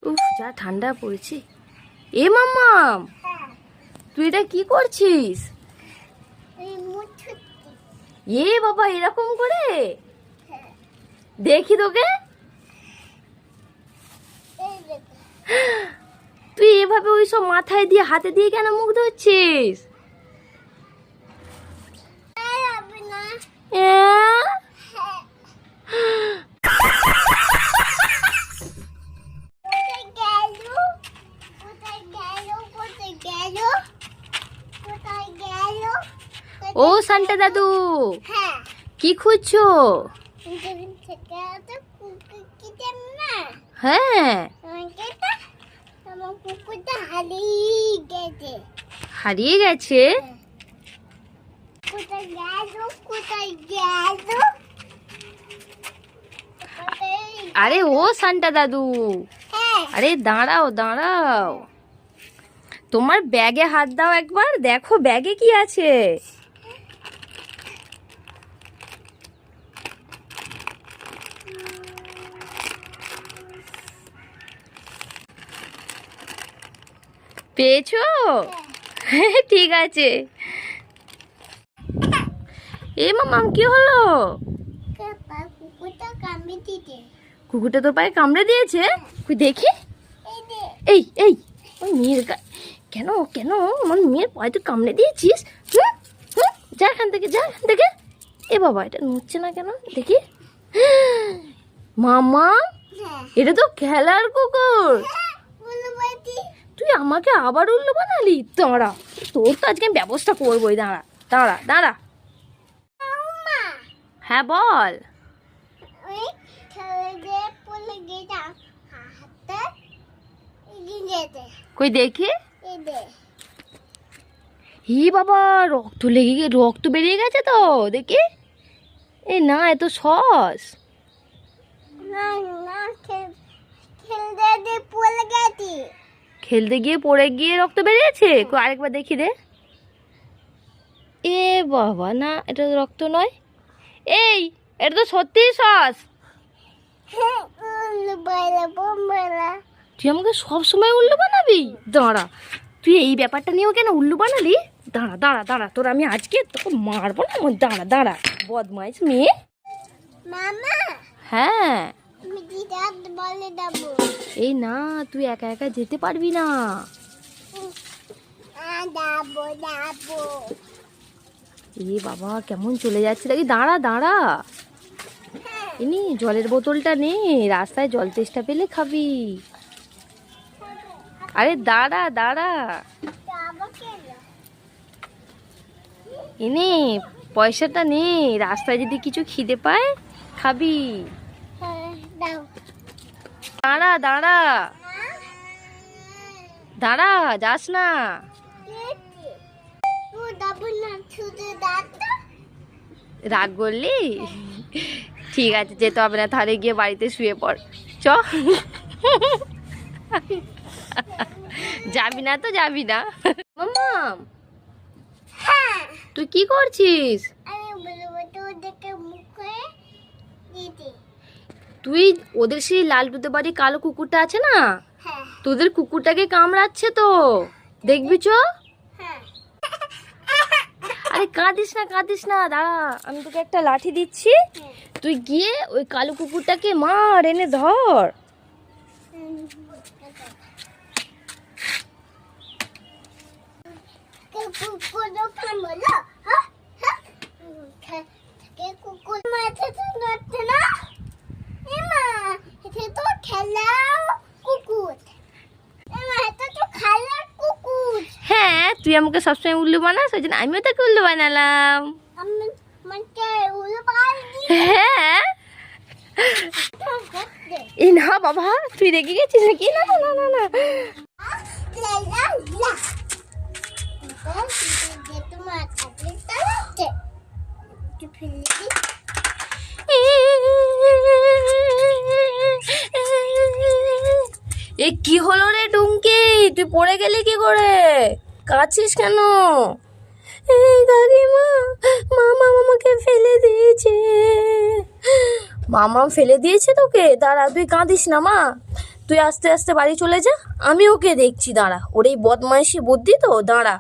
উফ, যা ঠান্ডা পড়েছে। এ মাম্মাম, তুই এটা কি করছিস? এ বাবা, এরকম করে দেখি তোকে। তুই এভাবে ওই সব মাথায় দিয়ে হাতে দিয়ে কেন মুখ ধরছিস? ও সান্টা দাদু, কি খুঁজছো? হ্যাঁ, হারিয়ে গেছে। আরে ও সান্টা দাদু, আরে দাঁড়াও দাঁড়াও, তোমার ব্যাগে হাত দাও একবার, দেখো ব্যাগে কি আছে। পেয়েছো? ঠিক আছে। এ মামাম, কি হলো? কুকুরটা তোর পায়ে কামড়ে দিয়েছে? তুই দেখি। এই এই, ওই মেয়ের কেন কেন আমার মেয়ের পায়ে তুই কামড়ে দিয়েছিস? যা এখান থেকে, যা এখান থেকে। এ বাবা, এটা নড়ছে না কেন দেখি। মামা, এটা তো খেলার কুকুর। তুই আমাকে আবার উল্লু বানালি? দাঁড়া, তোর তো আজকে আমি ব্যবস্থা করবোই। দাঁড়া দাঁড়া দাঁড়া। হ্যাঁ বল। কই দেখি। হি বাবা, রক্ত লেগে গিয়ে রক্ত বেরিয়ে গেছে তো দেখি। এ না, এ তো সস। খেলতে গিয়ে পড়ে গিয়ে রক্ত বেরিয়েছে? আরেকবার দেখি রে। এ বাবা, না এটা তো রক্ত নয়। এই, এটা তো সত্যি সস। তুই আমাকে সব সময় উল্লু বানাবি? দাঁড়া, তুই এই ব্যাপারটা নিয়েও কেন উল্লু বানালি? দাঁড়া দাঁড়া দাঁড়া, তোর আমি আজকে তোকে মারবো না। দাঁড়া দাঁড়া, বদমাইশ মেয়ে। হ্যাঁ, এই না, তুই একা একা যেতে পারবি না। এ বাবা, কেমন চলে যাচ্ছে দেখি। দাঁড়া দাঁড়া, এনি জলের বোতলটা নে, রাস্তায় জল তেষ্টা পেলে খাবি। আরে দাঁড়া দাঁড়া, এনে পয়সাটা নে, রাস্তায় যদি কিছু খিদে পায় খাবি। দাঁড়া দাঁড়া দাঁড়া, যাস না। রাগ করলি? ঠিক আছে, যেতে হবে না, তাহলে গিয়ে বাড়িতে শুয়ে পড়। চ। যাবি না তো যাবি না। মাম্মাম, তুই কি করছিস? তুই ওদের সেই লালটুতে বাড়ি কালো কুকুরটা আছে না, তোদের কুকুরটাকে কামড়াচ্ছে তো, দেখবি চ। আরে কাঁদিস না কাঁদিস না, দাঁড়া, আমি তোকে একটা লাঠি দিচ্ছি, তুই গিয়ে ওই কালো কুকুরটাকে মার, এনে ধর। হ্যাঁ, তুই আমাকে সবসময় উল্লু বানাস, ওই জন্য আমিও তোকে উল্লু বানালাম। হ্যাঁ, এই না বাবা, তুই রেগে গেছিস নাকি? না না না না না। এ কি হলো রে টুঙ্কি, তুই পড়ে গেলি কি করে? কাঁদছিস কেন? কাকিমা, মামা আমাকে ফেলে দিয়েছে। মামা ফেলে দিয়েছে তোকে? দাঁড়া, তুই কাঁদিস না মা, তুই আস্তে আস্তে বাড়ি চলে যা, আমি ওকে দেখছি, দাঁড়া। ওর এই বদমাইশি বুদ্ধি তো, দাঁড়া।